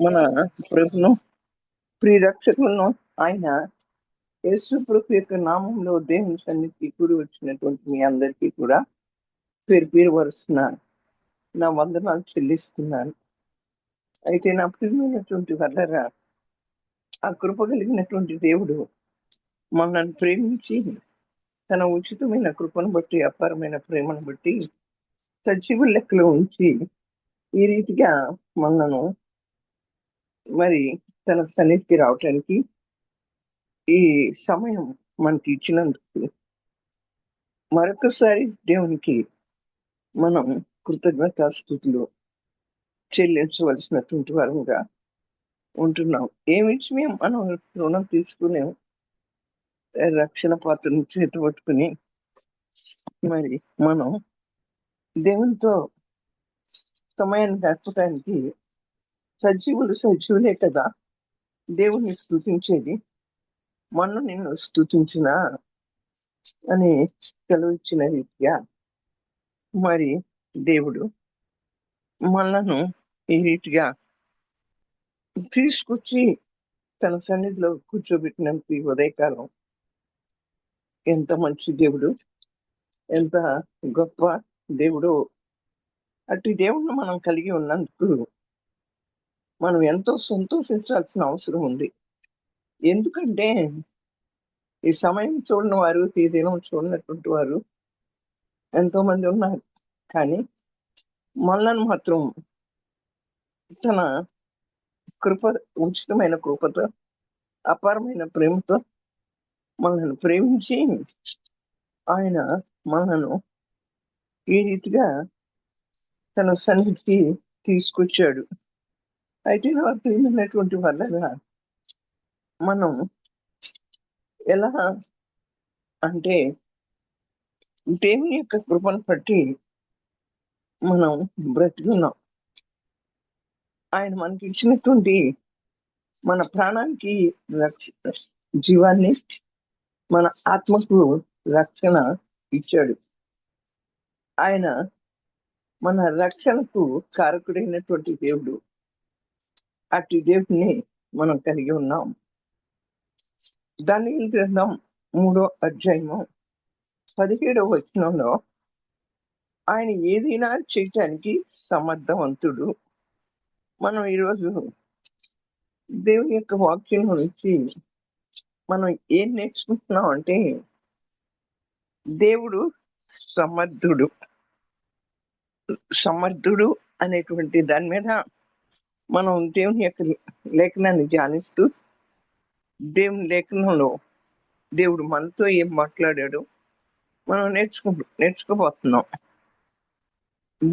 మన ప్రభును ప్రియరక్షకులను ఆయన యేసు ప్రభు యొక్క నామంలో దేవుని సన్నిధికి కూడి వచ్చినటువంటి మీ అందరికీ కూడా పేరు పేరు వరుసన నా వందనాలు చెల్లిస్తున్నాను. అయితే నా ప్రియమైనటువంటి వల్లరా ఆ కృప కలిగినటువంటి దేవుడు మనల్ని ప్రేమించి తన ఉచితమైన కృపను బట్టి అపారమైన ప్రేమను బట్టి సజీవ లెక్కలో ఉంచి ఈ రీతిగా మనను మరి తన సన్నిధికి రావటానికి ఈ సమయం మనకి ఇచ్చినందుకు మరొకసారి దేవునికి మనం కృతజ్ఞతాస్తుతులు చెల్లించవలసినటువంటి వారంగా ఉంటున్నాం. ఏమిచ్చి మేము మనం రుణం తీసుకునే రక్షణ పాత్రను చేతి పట్టుకుని మరి మనం దేవునితో సమయాన్ని గడపడానికి సజీవులే కదా దేవుణ్ణి స్తుతించేది. మొన్న నిన్ను స్తుతించిన అని సెలవిచ్చిన రీతిగా మరి దేవుడు మనలను ఈ రీతిగా తీసుకొచ్చి తన సన్నిధిలో కూర్చోబెట్టినందుకు ఈ ఉదయకాలం ఎంత మంచి దేవుడు, ఎంత గొప్ప దేవుడు. అటు దేవుణ్ణి మనం కలిగి ఉన్నందుకు మనం ఎంతో సంతోషించాల్సిన అవసరం ఉంది. ఎందుకంటే ఈ సమయం చూడని వారు, ఈ దినం చూడనటువంటి వారు ఎంతో మంది ఉన్నారు. కానీ మనల్ని మాత్రం తన కృప, ఉచితమైన కృపతో, అపారమైన ప్రేమతో మనల్ని ప్రేమించి ఆయన మనను ఈ రీతిగా తన సన్నిధికి తీసుకొచ్చాడు. అయితే నా ప్రియమైనటువంటి వల్ల మనం ఎలా అంటే దేవుని యొక్క కృపను బట్టి మనం బ్రతికున్నాం. ఆయన మనకి ఇచ్చినటువంటి మన ప్రాణానికి జీవాన్ని, మన ఆత్మకు రక్షణ ఇచ్చాడు. ఆయన మన రక్షణకు కారకుడైనటువంటి దేవుడు. అట్టి దేవుడిని మనం కలిగి ఉన్నాం. దానియేలు గ్రంథం 3వ అధ్యాయము 17వ వచనంలో ఆయన ఏదైనా చేయటానికి సమర్థవంతుడు. మనం ఈరోజు దేవుని యొక్క వాక్యం నుంచి మనం ఏం నేర్చుకుంటున్నాం అంటే దేవుడు సమర్థుడు అనేటువంటి దాని మీద మనం దేవుని యొక్క లేఖనాన్ని ధ్యానిస్తూ దేవుని లేఖనంలో దేవుడు మనతో ఏం మాట్లాడాడో మనం నేర్చుకోబోతున్నాం.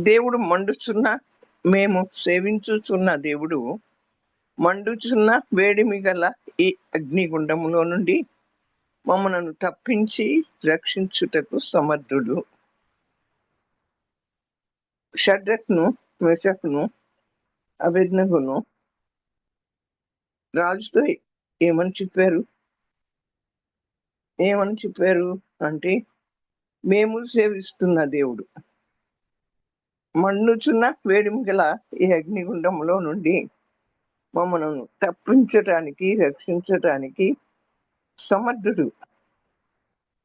దేవుడు మండుచున్న, మేము సేవించుచున్న దేవుడు మండుచున్న వేడిమి గల ఈ అగ్నిగుండములో నుండి మమ్మలను తప్పించి రక్షించుటకు సమర్థుడు. షడ్రక్ను, మెషకును, అబేద్నెగోను రాజుతో ఏమని చెప్పారు అంటే మేము సేవిస్తున్న దేవుడు మండుచున్న వేడిమి గల ఈ అగ్నిగుండంలో నుండి మమ్మల్ని తప్పించటానికి, రక్షించటానికి సమర్థుడు.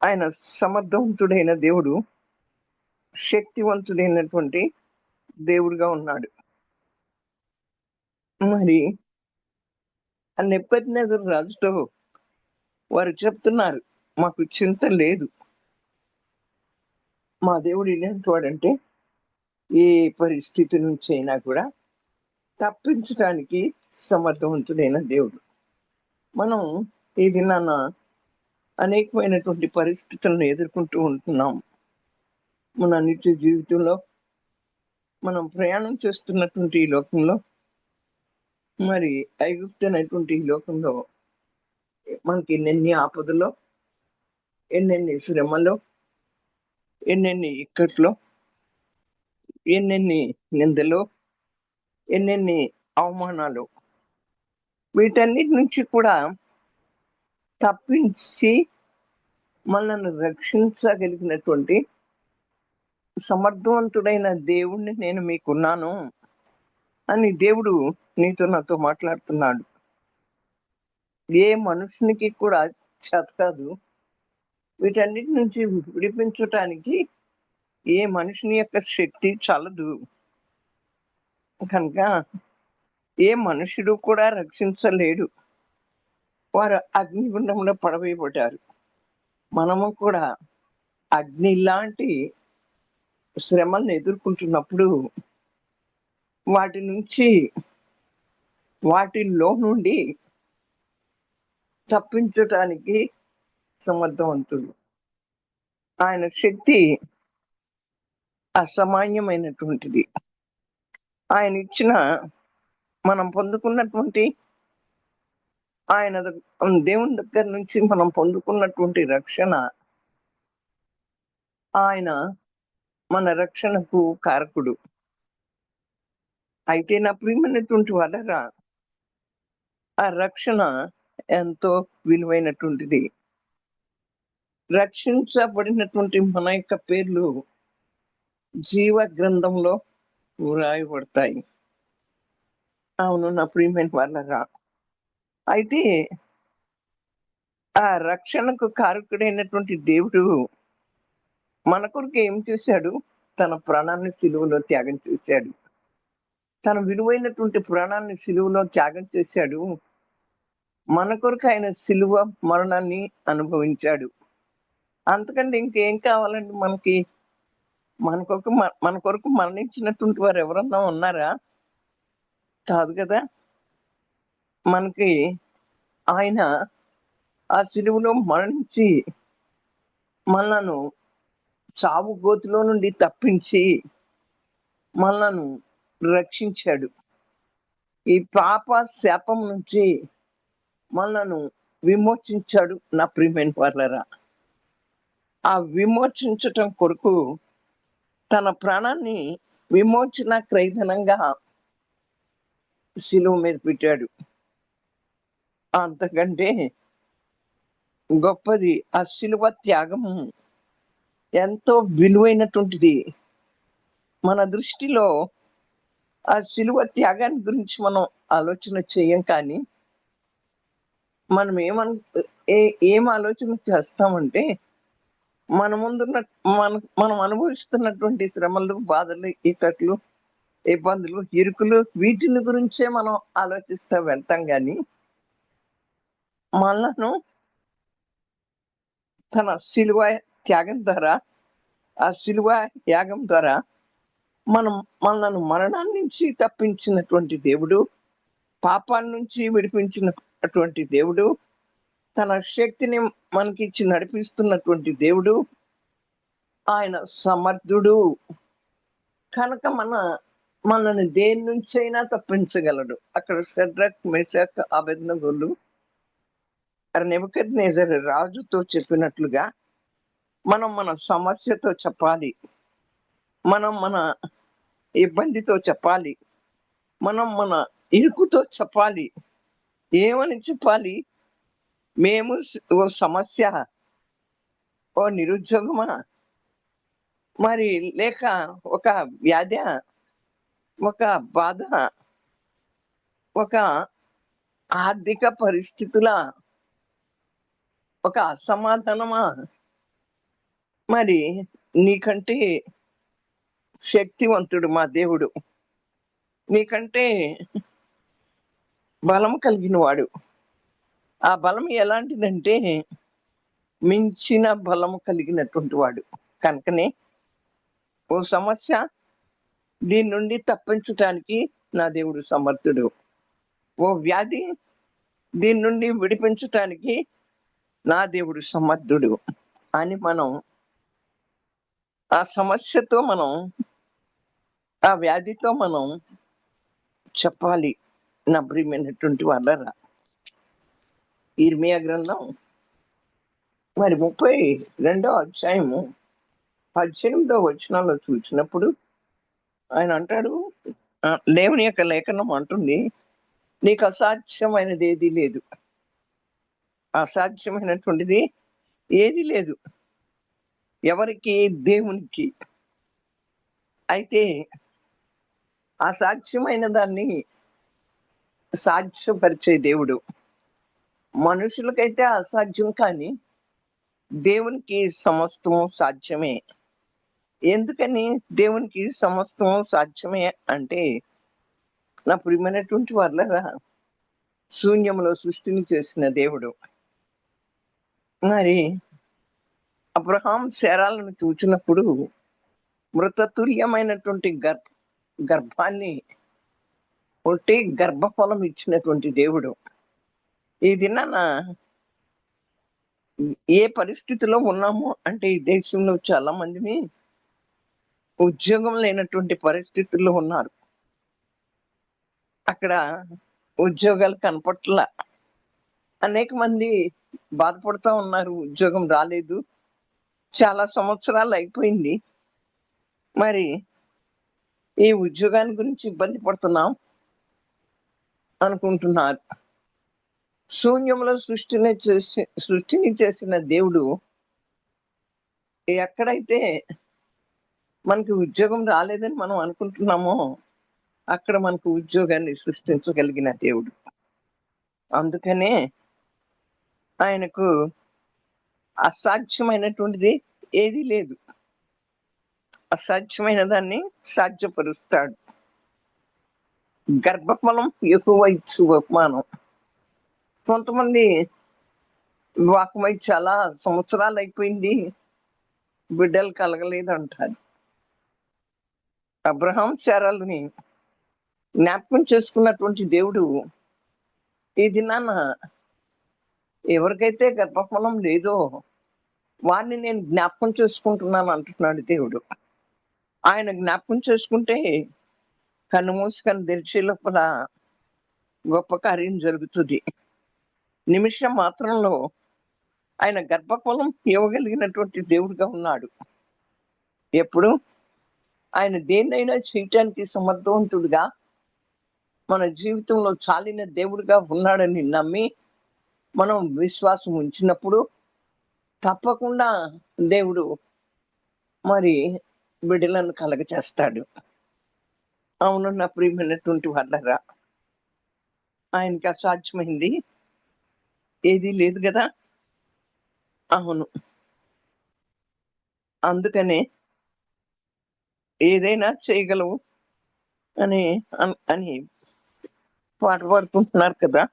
ఆయన సమర్థవంతుడైన దేవుడు, శక్తివంతుడైనటువంటి దేవుడుగా ఉన్నాడు. మరి ఆ నెబుకద్నెజరు రాజుతో వారు చెప్తున్నారు, మాకు చింత లేదు, మా దేవుడు ఎలాంటి వాడంటే ఏ పరిస్థితి నుంచి అయినా కూడా తప్పించడానికి సమర్థవంతుడైన దేవుడు. మనం ఈ దినాన అనేకమైనటువంటి పరిస్థితులను ఎదుర్కొంటూ ఉంటున్నాం. మన నిత్య జీవితంలో మనం ప్రయాణం చేస్తున్నటువంటి ఈ లోకంలో, మరి ఐగుప్తు అనేటువంటి ఈ లోకంలో మనకి ఎన్నెన్ని ఆపదలో, ఎన్నెన్ని శ్రమలో, ఎన్నెన్ని ఇక్కట్లో, ఎన్నెన్ని నిందలో, ఎన్నెన్ని అవమానాలు, వీటన్నిటి నుంచి కూడా తప్పించి మనల్ని రక్షించగలిగినటువంటి సమర్థవంతుడైన దేవుణ్ణి నేను మీకున్నాను అని దేవుడు నీతో నాతో మాట్లాడుతున్నాడు. ఏ మనుషునికి కూడా చేత కాదు. వీటన్నిటి నుంచి విడిపించటానికి ఏ మనుషుని యొక్క శక్తి చాలదు. కనుక ఏ మనుషుడు కూడా రక్షించలేడు. వారు అగ్నిగుండంలో పడవేయబడ్డారు. మనము కూడా అగ్ని లాంటి శ్రమలను ఎదుర్కొంటున్నప్పుడు వాటిలో నుండి తప్పించటానికి సమర్థవంతుడు. ఆయన శక్తి అసామాన్యమైనటువంటిది. ఆయన ఇచ్చిన మనం పొందుకున్నటువంటి దేవుని దగ్గర నుంచి మనం పొందుకున్నటువంటి రక్షణ, ఆయన మన రక్షణకు కారకుడు. అయితే నా ప్రియమైనటువంటి వాళ్ళరా, ఆ రక్షణ ఎంతో విలువైనటువంటిది. రక్షించబడినటువంటి మన యొక్క పేర్లు జీవ గ్రంథంలో వ్రాయబడతాయి. అవును నా ప్రియమైన వాళ్ళరా, అయితే ఆ రక్షణకు కారకుడైనటువంటి దేవుడు మన కొరకు ఏం చేశాడు? తన ప్రాణాన్ని సిలువలో త్యాగం చేశాడు. తన విలువైనటువంటి ప్రాణాన్ని సిలువలో త్యాగం చేశాడు. మన కొరకు ఆయన సిలువ మరణాన్ని అనుభవించాడు. అంతకంటే ఇంకేం కావాలండి మనకి? మన కొరకు మరణించినటువంటి వారు ఎవరన్నా ఉన్నారా? కాదు కదా. మనకి ఆయన ఆ సిలువలో మరణించి మనలను చావు గోతిలో నుండి తప్పించి మనలను రక్షించాడు. ఈ పాప శాపం నుంచి మనలను విమోచించాడు. నా ప్రియమైన వాళ్ళరా, ఆ విమోచించటం కొరకు తన ప్రాణాన్ని విమోచన క్రయధనంగా శిలువ మీద పెట్టాడు. అంతకంటే గొప్పది ఆ శిలువ త్యాగము. ఎంతో విలువైనటువంటిది. మన దృష్టిలో ఆ శిలువ త్యాగాన్ని గురించి మనం ఆలోచన చేయం. కానీ మనం ఏం ఆలోచన చేస్తామంటే, మన ముందున్న మనం అనుభవిస్తున్నటువంటి శ్రమలు, బాధలు, ఇక్కట్లు, ఇబ్బందులు, ఇరుకులు, వీటిని గురించే మనం ఆలోచిస్తూ వెళ్తాం. కానీ మనను తన శిలువ త్యాగం ద్వారా, ఆ శిలువ యాగం ద్వారా మనను మరణాన్ని నుంచి తప్పించినటువంటి దేవుడు, పాపాల నుంచి విడిపించినటువంటి దేవుడు, తన శక్తిని మనకిచ్చి నడిపిస్తున్నటువంటి దేవుడు, ఆయన సమర్థుడు. కనుక మనల్ని దేని నుంచైనా తప్పించగలడు. అక్కడ షడ్రక్, మెషక్, అబేద్నెగోలు నెబుకద్నెజరు రాజుతో చెప్పినట్లుగా మనం మన సమస్యతో చెప్పాలి, మనం మన ఇబ్బందితో చెప్పాలి, మనం మన ఇరుకుతో చెప్పాలి. ఏమని చెప్పాలి? మేము ఓ సమస్య, ఓ నిరుద్యోగమా, మరి లేక ఒక వ్యాధి, ఒక బాధ, ఒక ఆర్థిక పరిస్థితుల, ఒక అసమాధానమా, మరి నీకంటే శక్తివంతుడు మా దేవుడు, నీకంటే బలం కలిగిన వాడు. ఆ బలం ఎలాంటిదంటే మించిన బలము కలిగినటువంటి వాడు. కనుకనే ఓ సమస్య, దీని నుండి తప్పించటానికి నా దేవుడు సమర్థుడు. ఓ వ్యాధి, దీని నుండి విడిపించటానికి నా దేవుడు సమర్థుడు అని మనం ఆ సమస్యతో, ఆ వ్యాధితో మనం చెప్పాలి. నా ప్రియమైనటువంటి వాళ్ళరా, ఇర్మియా గ్రంథం మరి 32వ అధ్యాయము 18వ వచనంలో చూసినప్పుడు ఆయన అంటాడు, దేవుని యొక్క లేఖనం అంటుంది, నీకు అసాధ్యమైనది ఏది లేదు. అసాధ్యమైనటువంటిది ఏది లేదు ఎవరికి? దేవునికి. అయితే అసాధ్యమైన దాన్ని సాధ్యపరిచే దేవుడు. మనుషులకైతే అసాధ్యం, కానీ దేవునికి సమస్తము సాధ్యమే. ఎందుకని దేవునికి సమస్తము సాధ్యమే అంటే, నా ప్రియమైనటువంటి వాళ్ళరా, శూన్యంలో సృష్టిని చేసిన దేవుడు. మరి అబ్రహాం శారాలను చూచినప్పుడు మృతతుల్యమైనటువంటి గర్భాన్ని ఒట్టి గర్భఫలం ఇచ్చినటువంటి దేవుడు. ఈ దినాన ఏ పరిస్థితిలో ఉన్నాము అంటే, ఈ దేశంలో చాలా మందిని ఉద్యోగం లేనటువంటి పరిస్థితుల్లో ఉన్నారు. అక్కడ ఉద్యోగాలు కనపట్ల అనేక మంది బాధపడుతూ ఉన్నారు. ఉద్యోగం రాలేదు, చాలా సంవత్సరాలు అయిపోయింది, మరి ఈ ఉద్యోగాన్ని గురించి ఇబ్బంది పడుతున్నాం అనుకుంటున్నారు. శూన్యంలో సృష్టిని చేసిన దేవుడు ఎక్కడైతే మనకి ఉద్యోగం రాలేదని మనం అనుకుంటున్నామో, అక్కడ మనకు ఉద్యోగాన్ని సృష్టించగలిగిన దేవుడు. అందుకనే ఆయనకు అసాధ్యమైనటువంటిది ఏదీ లేదు. అసాధ్యమైన దాన్ని సాధ్యపరుస్తాడు. గర్భఫలం ఎక్కువ ఇచ్చు బహుమానం. కొంతమంది వివాహమై చాలా సంవత్సరాలు అయిపోయింది, బిడ్డలు కలగలేదు అంటారు. అబ్రహాం శారాలని జ్ఞాపకం చేసుకున్నటువంటి దేవుడు ఈ దినాన ఎవరికైతే గర్భఫలం లేదో వారిని నేను జ్ఞాపకం చేసుకుంటున్నాను అంటున్నాడు దేవుడు. ఆయన జ్ఞాపకం చేసుకుంటే కన్ను మూసుకొని తెరిచే లోపల గొప్ప కార్యం జరుగుతుంది. నిమిషం మాత్రంలో ఆయన గర్భఫలం ఇవ్వగలిగినటువంటి దేవుడుగా ఉన్నాడు. ఎప్పుడు ఆయన దేన్నైనా చేయటానికి సమర్థవంతుడుగా, మన జీవితంలో చాలిన దేవుడుగా ఉన్నాడని నమ్మి మనం విశ్వాసం ఉంచినప్పుడు తప్పకుండా దేవుడు మరి బిడ్డలను కలగచేస్తాడు. అవును నా ప్రియమైనటువంటి వాళ్ళరా, ఆయనకి అసాధ్యమైంది ఏదీ లేదు కదా. అవును, అందుకనే ఏదైనా చేయగలవు అని అని పాట పాడుకుంటున్నారు కదా.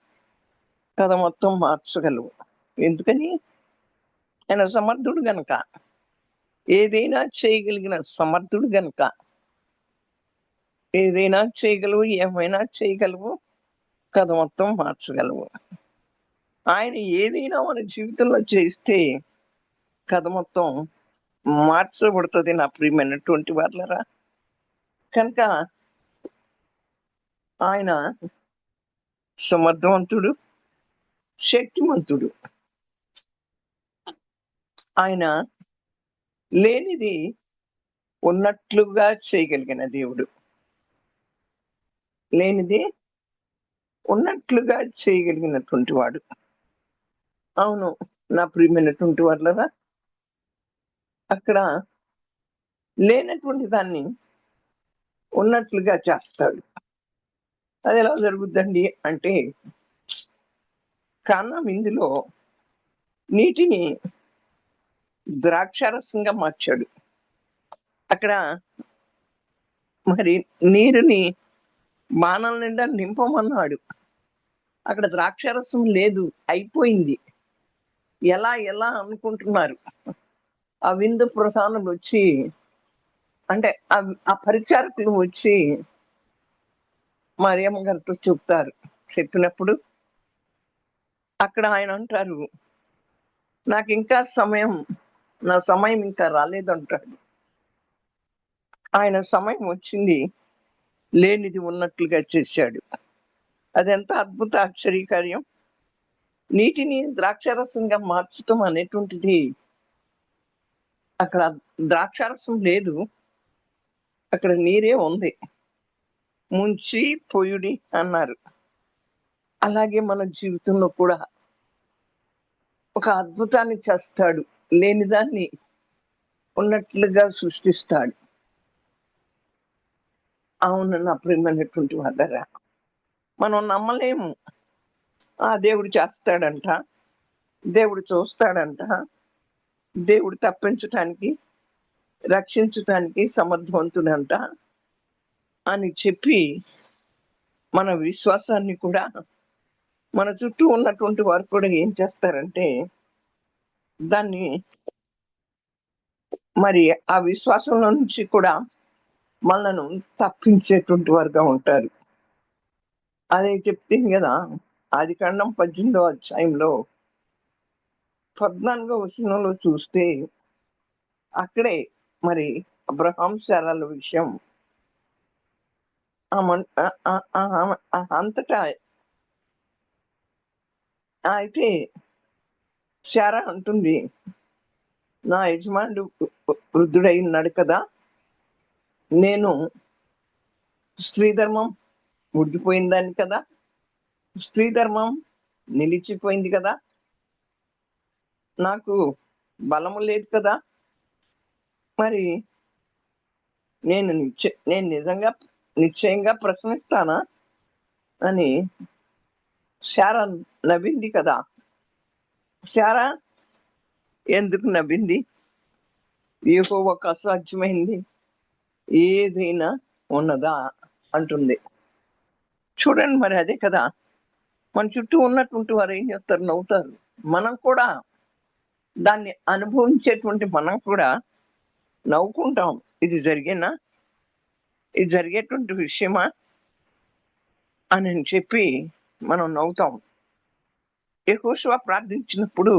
కథ మొత్తం మార్చగలవు. ఎందుకని? ఆయన సమర్థుడు గనక, ఏదైనా చేయగలిగిన సమర్థుడు గనక ఏదైనా చేయగలవు, ఏమైనా చేయగలవు, కథ మొత్తం మార్చగలవు. ఆయన ఏదైనా మన జీవితంలో చేస్తే కథ మొత్తం మార్చబడుతుంది నా ప్రియమైనటువంటి వాళ్ళరా. కనుక ఆయన సమర్థవంతుడు, శక్తిమంతుడు. ఆయన లేనిది ఉన్నట్లుగా చేయగలిగిన దేవుడు, లేనిది ఉన్నట్లుగా చేయగలిగినటువంటి వాడు. అవును నా ప్రియమైనటువంటి వాళ్ళరా, అక్కడ లేనటువంటి దాన్ని ఉన్నట్లుగా చేస్తాడు. అది ఎలా జరుగుద్దండి అంటే, కారణం ఇందులో నీటిని ద్రాక్షారసంగా మార్చాడు. అక్కడ మరి నీరుని బాణాల నిండా నింపమన్నాడు. అక్కడ ద్రాక్షారసం లేదు, అయిపోయింది. ఎలా ఎలా అనుకుంటున్నారు. ఆ విందు ప్రధానులు వచ్చి, అంటే ఆ పరిచారకులు వచ్చి మరియమ్మ గారితో చెప్తారు. చెప్పినప్పుడు అక్కడ ఆయన అంటారు, నాకు ఇంకా నా సమయం ఇంకా రాలేదంటాడు. ఆయన సమయం వచ్చింది, లేనిది ఉన్నట్లుగా చేశాడు. అదెంత అద్భుత ఆశ్చర్యకార్యం. నీటిని ద్రాక్షారసంగా మార్చటం అనేటువంటిది, అక్కడ ద్రాక్షారసం లేదు, అక్కడ నీరే ఉంది. ముంచి పొయ్యుడి అన్నారు. అలాగే మన జీవితంలో కూడా ఒక అద్భుతాన్ని చేస్తాడు. లేనిదాన్ని ఉన్నట్లుగా సృష్టిస్తాడు. అవును నా ప్రియమైనటువంటి వాళ్ళరా, మనం నమ్మలేము. దేవుడు చేస్తాడంట, దేవుడు చూస్తాడంట, దేవుడు తప్పించటానికి, రక్షించటానికి సమర్థవంతుడంట అని చెప్పి మన విశ్వాసాన్ని కూడా మన చుట్టూ ఉన్నటువంటి వారు కూడా ఏం చేస్తారంటే దాన్ని మరి ఆ విశ్వాసంలో నుంచి కూడా మనను తప్పించేటువంటి వారుగా ఉంటారు. అదే చెప్తుంది కదా, ఆదికాండం 18వ అధ్యాయంలో 14వ వచనంలో చూస్తే అక్కడే మరి అబ్రహాం శారాల విషయం అంతటా అయితే శారా అంటుంది, నా యజమానుడు వృద్ధుడై ఉన్నాడు కదా, నేను స్త్రీ ధర్మం ముడిపోయిందని కదా, స్త్రీ ధర్మం నిలిచిపోయింది కదా, నాకు బలము లేదు కదా, మరి నేను నిశ్చయంగా ప్రశ్నిస్తానా అని శారా నవ్వింది కదా. శారా ఎందుకు నవ్వింది? యెహోవాకు అసాధ్యమైంది ఏదైనా ఉన్నదా అంటుంది. చూడండి, మరి అదే కదా, మన చుట్టూ ఉన్నటువంటి వారు ఏం చేస్తారు? నవ్వుతారు. మనం కూడా దాన్ని అనుభవించేటువంటి మనం కూడా నవ్వుకుంటాం. ఇది జరిగేనా, ఇది జరిగేటువంటి విషయమా అని చెప్పి మనం నవ్వుతాం. యెహోషువ ప్రార్థించినప్పుడు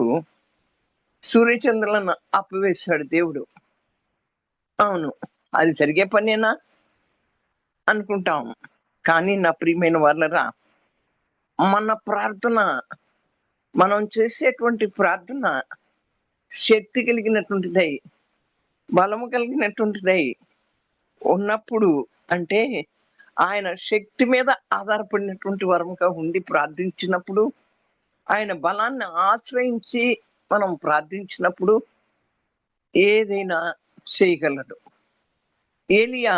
సూర్యచంద్రులను ఆపివేశాడు దేవుడు. అవును, అది జరిగే పనేనా అనుకుంటాం. కానీ నా ప్రియమైన వాళ్ళరా, మన ప్రార్థన, మనం చేసేటువంటి ప్రార్థన శక్తి కలిగినటువంటిదై, బలము కలిగినటువంటిదై ఉన్నప్పుడు, అంటే ఆయన శక్తి మీద ఆధారపడినటువంటి వరముగా ఉండి ప్రార్థించినప్పుడు, ఆయన బలాన్ని ఆశ్రయించి మనం ప్రార్థించినప్పుడు ఏదైనా చేయగలడు. ఏలియా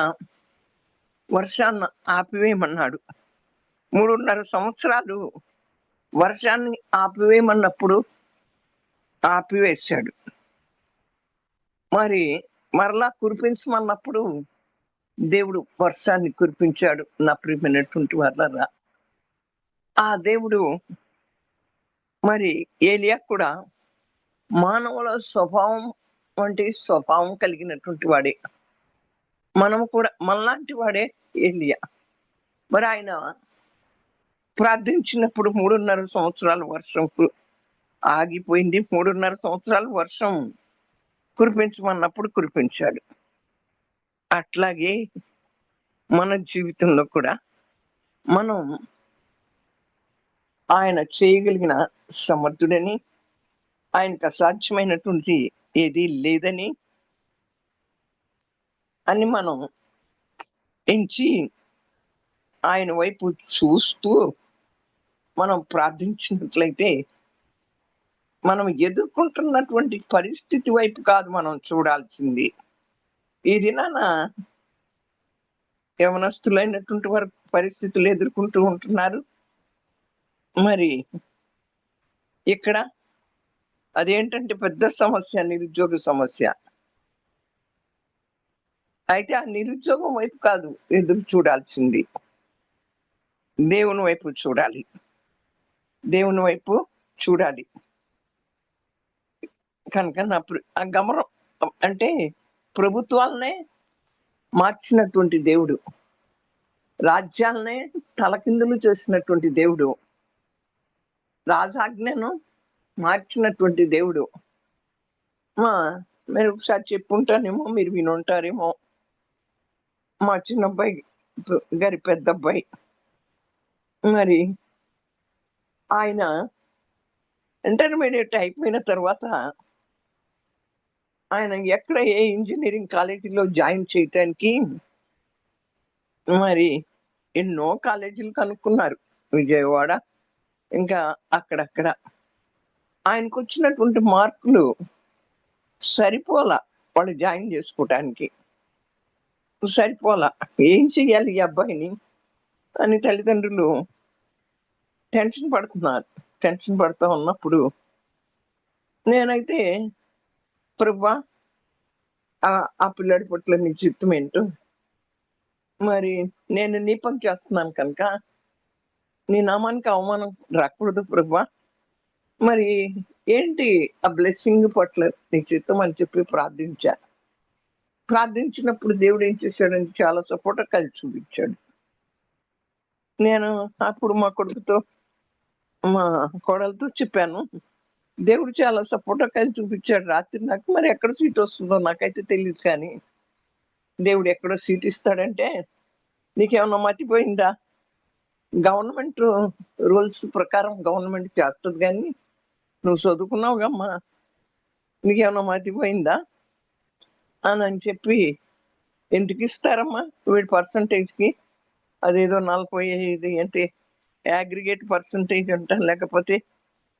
వర్షాన్ని ఆపివేయమన్నాడు. 3.5 సంవత్సరాలు వర్షాన్ని ఆపివేయమన్నప్పుడు ఆపివేశాడు. మరి మరలా కురిపించమన్నప్పుడు దేవుడు వర్షాన్ని కురిపించాడు. నా ప్రియమైనటువంటి వాళ్ళరా, ఆ దేవుడు మరి ఏలియా కూడా మానవుల స్వభావం వంటి స్వభావం కలిగినటువంటి వాడే. మనము కూడా మనలాంటి వాడే ఏలియా. మరి ఆయన ప్రార్థించినప్పుడు 3.5 సంవత్సరాల వర్షం ఆగిపోయింది. 3.5 సంవత్సరాల వర్షం కురిపించమన్నప్పుడు కురిపించాడు. అట్లాగే మన జీవితంలో కూడా మనం ఆయన చేయగలిగిన సమర్థుడని, ఆయనకు అసాధ్యమైనటువంటి ఏది లేదని అని మనం ఎంచి ఆయన వైపు చూస్తూ మనం ప్రార్థించినట్లయితే, మనం ఎదుర్కొంటున్నటువంటి పరిస్థితి వైపు కాదు మనం చూడాల్సింది. ఈ దినాన యవనస్తులైనటువంటి వారు పరిస్థితులు ఎదుర్కొంటూ ఉంటున్నారు. మరి ఇక్కడ అదేంటంటే పెద్ద సమస్య, నిరుద్యోగ సమస్య. అయితే ఆ నిరుద్యోగం వైపు కాదు ఎదురు చూడాల్సింది, దేవుని వైపు చూడాలి. దేవుని వైపు చూడాలి. కనుక ఆ గమనం అంటే ప్రభుత్వాలనే మార్చినటువంటి దేవుడు, రాజ్యాలనే తలకిందులు చేసినటువంటి దేవుడు, రాజాజ్ఞను మార్చినటువంటి దేవుడు. మీరు ఒకసారి చెప్పుంటానేమో, మీరు వినుంటారేమో. మా చిన్న అబ్బాయి గారి పెద్ద అబ్బాయి, మరి ఆయన ఇంటర్మీడియట్ అయిపోయిన తర్వాత ఆయన ఎక్కడ ఏ ఇంజనీరింగ్ కాలేజీలో జాయిన్ చేయటానికి మరి ఎన్నో కాలేజీలు కనుక్కున్నారు, విజయవాడ ఇంకా అక్కడక్కడ. ఆయనకు వచ్చినటువంటి మార్కులు సరిపోలా వాళ్ళు జాయిన్ చేసుకోవటానికి, సరిపోలా. ఏం చెయ్యాలి ఈ అబ్బాయిని అని తల్లిదండ్రులు టెన్షన్ పడుతున్నారు. టెన్షన్ పడుతూ ఉన్నప్పుడు నేనైతే ప్రభువా ఆ పిల్లాడి పట్ల నీ చిత్తం ఏంటో, మరి నేను నీ పని చేస్తున్నాను కనుక నీ నామానికి అవమానం రాకూడదు ప్రభువా. మరి ఏంటి ఆ బ్లెస్సింగ్ పట్ల నీ చిత్తం అని చెప్పి ప్రార్థించినప్పుడు దేవుడు ఏం చేశాడంటే చాలా సపోర్ట్ కలిసి చూపించాడు. నేను అప్పుడు మా కొడుకుతో మా కోడలతో చెప్పాను, దేవుడు చాలా సపోర్ట్ కలిసి చూపించాడు రాత్రి నాకు. మరి ఎక్కడ సీట్ వస్తుందో నాకైతే తెలియదు, కానీ దేవుడు ఎక్కడో సీట్ ఇస్తాడంటే నీకేమన్నా మతిపోయిందా? గవర్నమెంట్ రూల్స్ ప్రకారం గవర్నమెంట్ చేస్తుంది, కానీ నువ్వు చదువుకున్నావు కమ్మా, నీకేమన్నా మతిపోయిందా అని చెప్పి, ఎందుకు ఇస్తారమ్మా వీడి పర్సంటేజ్కి, అదేదో 45 అంటే అగ్రిగేట్ పర్సంటేజ్ అంట, లేకపోతే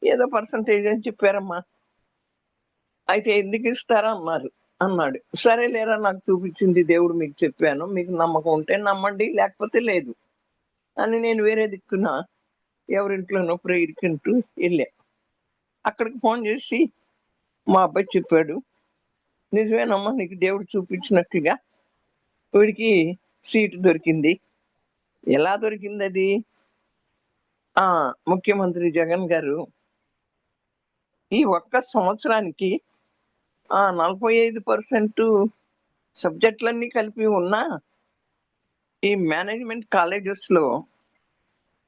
ఏదో పర్సంటేజ్ అని చెప్పారమ్మా, అయితే ఎందుకు ఇస్తారా అన్నాడు. సరే లేరా, నాకు చూపించింది దేవుడు, మీకు చెప్పాను, మీకు నమ్మకం ఉంటే నమ్మండి, లేకపోతే లేదు అని నేను వేరే దిక్కున ఎవరింట్లోనో ప్రేయర్కింటూ వెళ్ళా. అక్కడికి ఫోన్ చేసి మా అబ్బాయి చెప్పాడు, నిజమేనమ్మా, నీకు దేవుడు చూపించినట్లుగా వీడికి సీటు దొరికింది. ఎలా దొరికింది అది? ముఖ్యమంత్రి జగన్ గారు ఈ ఒక్క సంవత్సరానికి 45% సబ్జెక్టులన్నీ కలిపి ఉన్న ఈ మేనేజ్మెంట్ కాలేజెస్ లో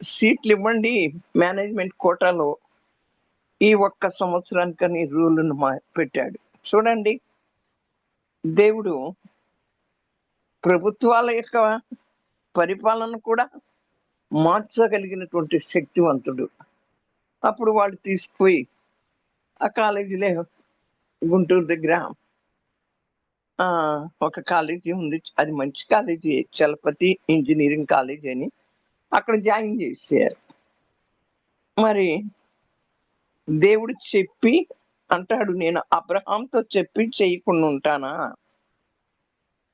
సీట్లు ఇవ్వండి మేనేజ్మెంట్ కోటాలో, ఈ ఒక్క సంవత్సరానికని రూల్ను పెట్టాడు. చూడండి, దేవుడు ప్రభుత్వాల యొక్క పరిపాలన కూడా మార్చగలిగినటువంటి శక్తివంతుడు. అప్పుడు వాళ్ళు తీసుకుపోయి ఆ కాలేజీలే, గుంటూరు దగ్గర ఒక కాలేజీ ఉంది, అది మంచి కాలేజీ, చలపతి ఇంజనీరింగ్ కాలేజీ అని, అక్కడ జాయిన్ చేశారు. మరి దేవుడు చెప్పి అంటాడు, నేను అబ్రహాంతో చెప్పి చేయకుండా ఉంటానా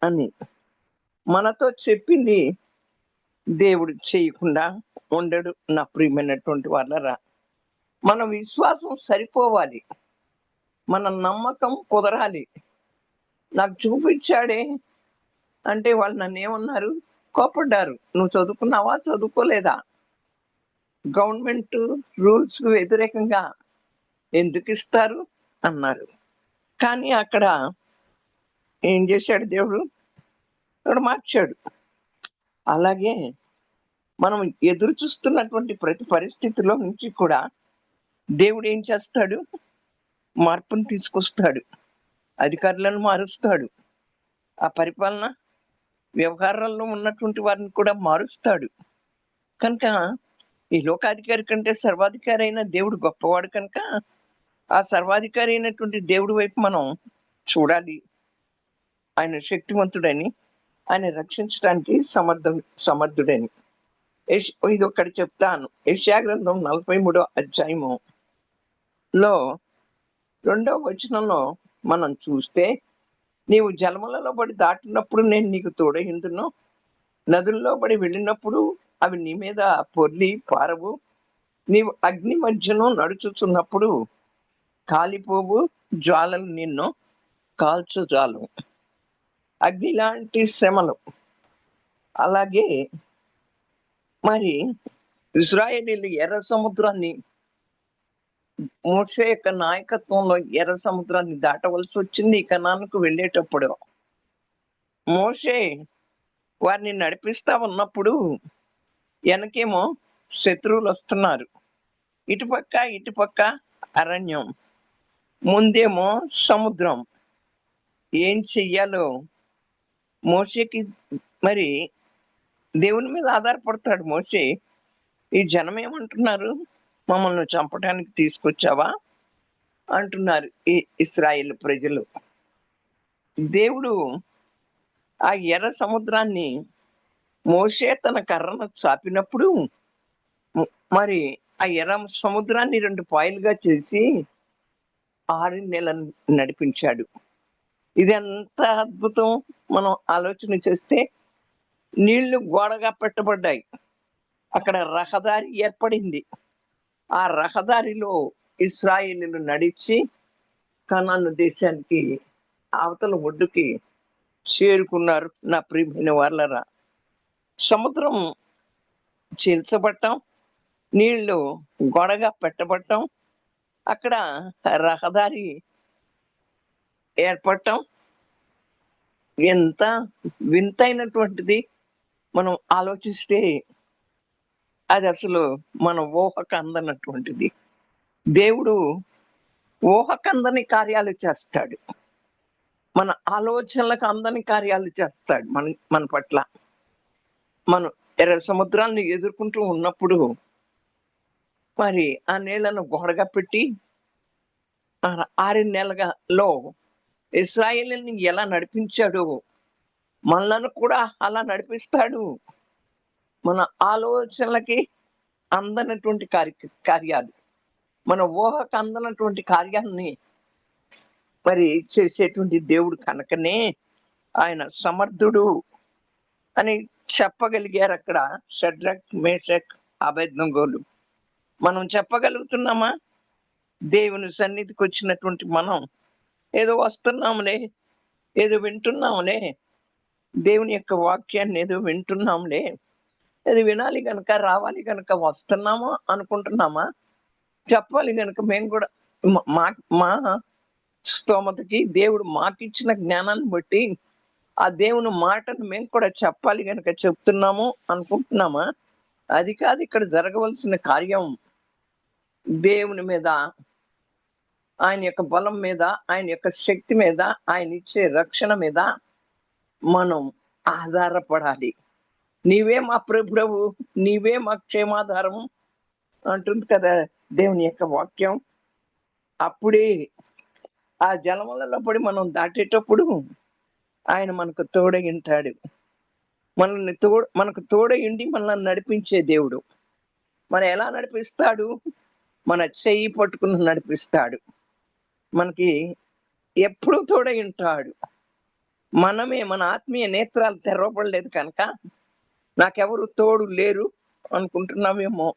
అని. మనతో చెప్పింది దేవుడు చేయకుండా ఉండడు నా ప్రియమైనటువంటి వాళ్ళరా. మన విశ్వాసం సరిపోవాలి, మన నమ్మకం కుదరాలి. నాకు చూపించాడే అంటే వాళ్ళు నన్ను ఏమన్నారు, కోపడ్డారు, నువ్వు చదువుకున్నావా చదువుకోలేదా, గవర్నమెంట్ రూల్స్ కు వ్యతిరేకంగా ఎందుకు ఇస్తారు అన్నారు. కానీ అక్కడ ఏం చేశాడు దేవుడు, అక్కడ మార్చాడు. అలాగే మనం ఎదురు చూస్తున్నటువంటి ప్రతి పరిస్థితిలో నుంచి కూడా దేవుడు ఏం చేస్తాడు, మార్పును తీసుకొస్తాడు, అధికారులను మారుస్తాడు, ఆ పరిపాలన వ్యవహారాల్లో ఉన్నటువంటి వారిని కూడా మారుస్తాడు. కనుక ఈ లోకాధికారి కంటే సర్వాధికారి అయిన దేవుడు గొప్పవాడు కనుక ఆ సర్వాధికారి అయినటువంటి దేవుడి వైపు మనం చూడాలి. ఆయన శక్తివంతుడని, ఆయన రక్షించడానికి సమర్థుడని. ఇది ఒక్కటి చెప్తాను. యెషయా గ్రంథం 43వ అధ్యాయము లో 2వ వచనంలో మనం చూస్తే, నీవు జలములలో పడి దాటినప్పుడు నేను నీకు తోడయుందును, నదుల్లో పడి వెళ్ళినప్పుడు అవి నీ మీద పొర్లి పారవు, నీవు అగ్ని మధ్యను నడుచుచున్నప్పుడు కాలిపోవు, జ్వాలలు నిన్ను కాల్చజాలవు. అగ్ని లాంటి శ్రమలు. అలాగే మరి ఇశ్రాయేలీయులు ఎర్ర సముద్రాన్ని, మోషే యొక్క నాయకత్వంలో ఎర్ర సముద్రాన్ని దాటవలసి వచ్చింది. కనానుకు వెళ్ళేటప్పుడు మోషే వారిని నడిపిస్తా ఉన్నప్పుడు వెనకేమో శత్రువులు వస్తున్నారు, ఇటుపక్క అరణ్యం, ముందేమో సముద్రం. ఏం చెయ్యాలో మోషేకి, మరి దేవుని మీద ఆధారపడతాడు మోషే. ఈ జనం ఏమంటున్నారు, మమ్మల్ని చంపడానికి తీసుకొచ్చావా అంటున్నారు ఈ ఇశ్రాయేలు ప్రజలు. దేవుడు ఆ ఎర్ర సముద్రాన్ని, మోషే తన కర్రను చాపినప్పుడు మరి ఆ ఎర్ర సముద్రాన్ని 2 పాయలుగా చేసి 6 నెలలు నడిపించాడు. ఇది ఎంత అద్భుతం! మనం ఆలోచన చేస్తే నీళ్లు గోడగా పెట్టబడ్డాయి, అక్కడ రహదారి ఏర్పడింది, ఆ రహదారిలో ఇశ్రాయేలీయులు నడిచి కనాను దేశానికి అవతల ఒడ్డుకి చేరుకున్నారు. నా ప్రియమైన వాళ్ళరా, సముద్రం చీల్చబట్టం, నీళ్లు గొడగా పెట్టబట్టం, అక్కడ రహదారి ఏర్పడటం ఎంత వింతైనటువంటిది. మనం ఆలోచిస్తే అది అసలు మన ఊహకు అందనటువంటిది. దేవుడు ఊహకు అందని కార్యాలు చేస్తాడు. మన ఆలోచనలకు అందని కార్యాలు చేస్తాడు మన మన పట్ల. మనం ఎర్ర సముద్రాన్ని ఎదుర్కొంటూ ఉన్నప్పుడు మరి ఆ నీళ్లను గోడగా పెట్టి 6 నెలలలో ఇశ్రాయేలుని ఎలా నడిపించాడో మనలను కూడా అలా నడిపిస్తాడు. మన ఆలోచనలకి అందనటువంటి కార్యాలు, మన ఊహకు అందనటువంటి కార్యాలని మరి చేసేటువంటి దేవుడు కనుకనే ఆయన సమర్థుడు అని చెప్పగలిగారు అక్కడ షడ్రక్, మేషక్, అబేద్నెగోలు. మనం చెప్పగలుగుతున్నామా? దేవుని సన్నిధికి వచ్చినటువంటి మనం ఏదో వస్తున్నాంలే, ఏదో వింటున్నాంలే, దేవుని యొక్క వాక్యాన్ని ఏదో వింటున్నాంలే, అది వినాలి గనక రావాలి గనక వస్తున్నామా అనుకుంటున్నామా? చెప్పాలి గనక మేము కూడా మా మా స్తోమతకి దేవుడు మాకిచ్చిన జ్ఞానాన్ని బట్టి ఆ దేవుని మాటను మేము కూడా చెప్పాలి గనక చెప్తున్నాము అనుకుంటున్నామా? అది కాదు ఇక్కడ జరగవలసిన కార్యం. దేవుని మీద, ఆయన యొక్క బలం మీద, ఆయన యొక్క శక్తి మీద, ఆయన ఇచ్చే రక్షణ మీద మనం ఆధారపడాలి. నీవే మా ప్రభుడవు, నీవే మా క్షేమాధారం అంటుంది కదా దేవుని యొక్క వాక్యం. అప్పుడే ఆ జలములలో పడి మనం దాటేటప్పుడు ఆయన మనకు తోడై ఉంటాడు. మనకు తోడై ఉండి మనల్ని నడిపించే దేవుడు. మనం ఎలా నడిపిస్తాడు? మన చెయ్యి పట్టుకుని నడిపిస్తాడు. మనకి ఎప్పుడు తోడై ఉంటాడు. మనమే మన ఆత్మీయ నేత్రాలు తెరవబడలేదు కనుక నాకెవరు తోడు లేరు అనుకుంటున్నామేమో.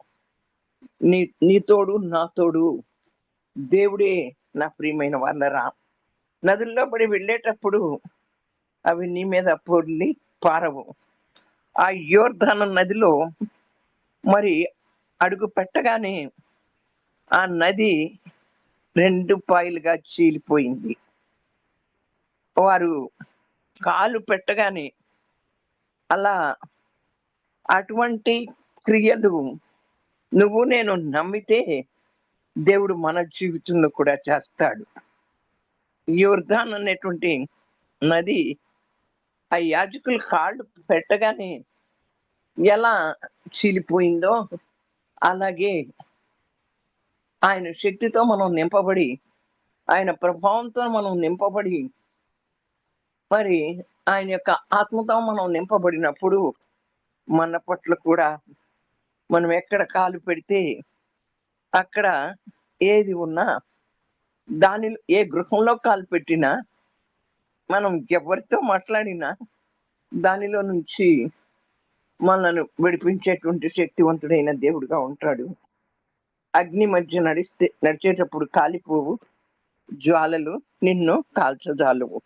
నీ తోడు, నా తోడు దేవుడే. నా ప్రియమైన వాళ్ళరా, నదుల్లో పడి వెళ్ళేటప్పుడు అవి నీ మీద పొర్లి పారవు. ఆ యోర్దాను నదిలో మరి అడుగు పెట్టగానే ఆ నది 2 పాయలుగా చీలిపోయింది. వారు కాలు పెట్టగానే అలా అటువంటి క్రియలు నువ్వు నేను నమ్మితే దేవుడు మన జీవితంలో కూడా చేస్తాడు. యోర్దాన్ అనేటువంటి నది ఆ యాజకులు కాళ్ళు పెట్టగానే ఎలా చీలిపోయిందో అలాగే ఆయన శక్తితో మనం నింపబడి, ఆయన ప్రభావంతో మనం నింపబడి, మరి ఆయన యొక్క ఆత్మతో మనం నింపబడినప్పుడు మన పట్ల కూడా మనం ఎక్కడ కాలు పెడితే అక్కడ ఏది ఉన్నా, దానిలో ఏ గృహంలో కాలు పెట్టినా, మనం ఎవరితో మాట్లాడినా దానిలో నుంచి మనల్ని విడిపించేటువంటి శక్తివంతుడైన దేవుడుగా ఉంటాడు. అగ్ని మధ్య నడిచేటప్పుడు కాలిపోవు, జ్వాలలు నిన్ను కాల్చజాలవు.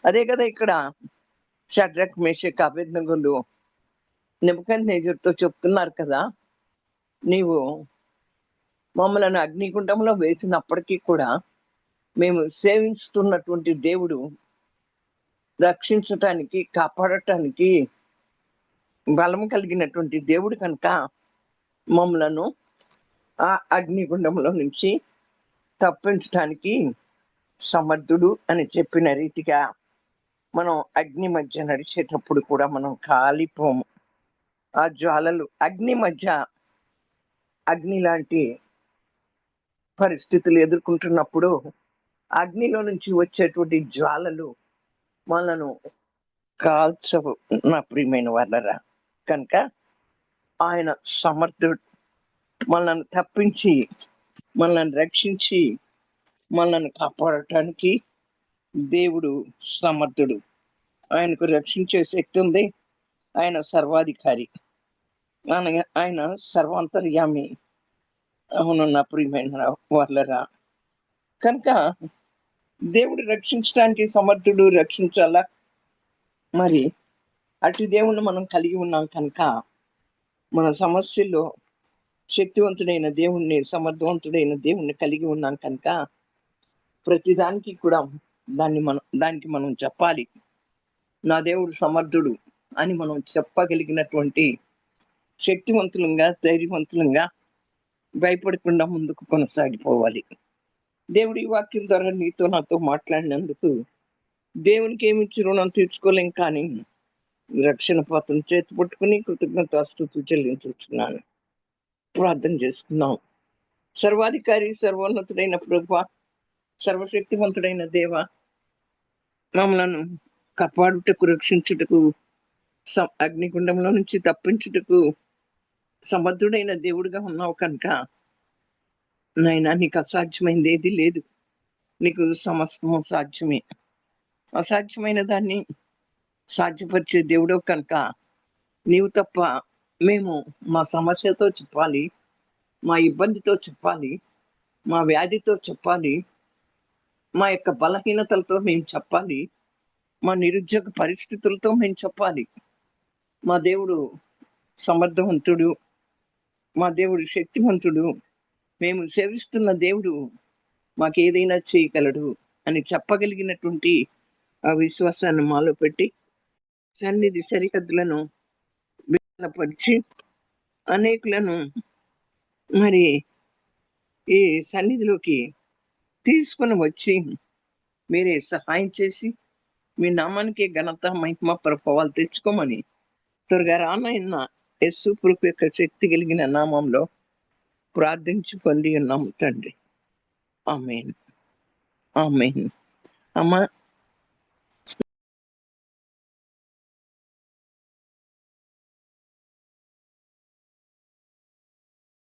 అదే కదా ఇక్కడ షడ్రక్, మేషక్, అబేద్నెగోలు నెబుకద్నెజరుతో చెప్తున్నారు కదా, నీవు మమ్మలను అగ్నిగుండంలో వేసినప్పటికీ కూడా మేము సేవిస్తున్నటువంటి దేవుడు రక్షించటానికి, కాపాడటానికి బలం కలిగినటువంటి దేవుడు కనుక మమ్మలను ఆ అగ్నిగుండంలో నుంచి తప్పించటానికి సమర్థుడు అని చెప్పిన రీతిగా మనం అగ్ని మధ్య నడిచేటప్పుడు కూడా మనం కాలిపోము. ఆ జ్వాలలు అగ్ని మధ్య, అగ్ని లాంటి పరిస్థితులు ఎదుర్కొంటున్నప్పుడు అగ్నిలో నుంచి వచ్చేటువంటి జ్వాలలు మనను కాల్చవు. నా ప్రియమైన వాళ్ళరా, కనుక ఆయన సమర్థుడు. మనల్ని తప్పించి, మనల్ని రక్షించి, మనల్ని కాపాడటానికి దేవుడు సమర్థుడు. ఆయనకు రక్షించే శక్తి ఉంది. ఆయన సర్వాధికారి, ఆయన సర్వాంతర్యామి. అవును నా ప్రియమైన వాళ్ళరా, కనుక దేవుడు రక్షించడానికి సమర్థుడు, రక్షించాలా. మరి అటు దేవుణ్ణి మనం కలిగి ఉన్నాం కనుక మన సమస్యల్లో శక్తివంతుడైన దేవుణ్ణి, సమర్థవంతుడైన దేవుణ్ణి కలిగి ఉన్నాం కనుక ప్రతిదానికి కూడా దానికి మనం చెప్పాలి. నా దేవుడు సమర్థుడు అని మనం చెప్పగలిగినటువంటి శక్తివంతులంగా, ధైర్యవంతులంగా, భయపడకుండా ముందుకు కొనసాగిపోవాలి. దేవుడి వాక్యం ద్వారా నీతో నాతో మాట్లాడినందుకు దేవునికి ఏమిచ్చి రుణం తీర్చుకోలేం, కానీ రక్షణ పాత్రను చేతి పట్టుకుని కృతజ్ఞతాస్తుతులు చెల్లించుచున్నాను. ప్రార్థన చేసుకుందాం. సర్వాధికారి, సర్వోన్నతుడైన ప్రభువా, సర్వశక్తివంతుడైన దేవ, మమ్మలను కాపాడుటకు, రక్షించుటకు, అగ్నిగుండంలో నుంచి తప్పించుటకు సమర్థుడైన దేవుడిగా ఉన్నావు కనుక నాయనా, నీకు అసాధ్యమైనది ఏది లేదు. నీకు సమస్తము సాధ్యమే. అసాధ్యమైన దాన్ని సాధ్యపరిచే దేవుడు కనుక నీవు తప్ప మేము మా సమస్యతో చెప్పాలి, మా ఇబ్బందితో చెప్పాలి, మా వ్యాధితో చెప్పాలి, మా యొక్క బలహీనతలతో మేము చెప్పాలి, మా నిరుద్యోగ పరిస్థితులతో మేము చెప్పాలి. మా దేవుడు సమర్థవంతుడు, మా దేవుడు శక్తివంతుడు, మేము సేవిస్తున్న దేవుడు మాకేదైనా చేయగలడు అని చెప్పగలిగినటువంటి ఆ విశ్వాసాన్ని మాలో పెట్టి సన్నిధి సరిహద్దులను విశాలపరిచి అనేకులను మరి ఈ సన్నిధిలోకి తీసుకుని వచ్చి మీరే సహాయం చేసి మీ నామానికి ఘనత, మహిమ, ప్రభావాలు తెచ్చుకోమని త్వరగా రానైన యేసు ప్రభు యొక్క శక్తి కలిగిన నామంలో ప్రార్థించి పొంది ఉన్నాము తండ్రి. ఆమేన్, ఆమేన్. అమ్మా,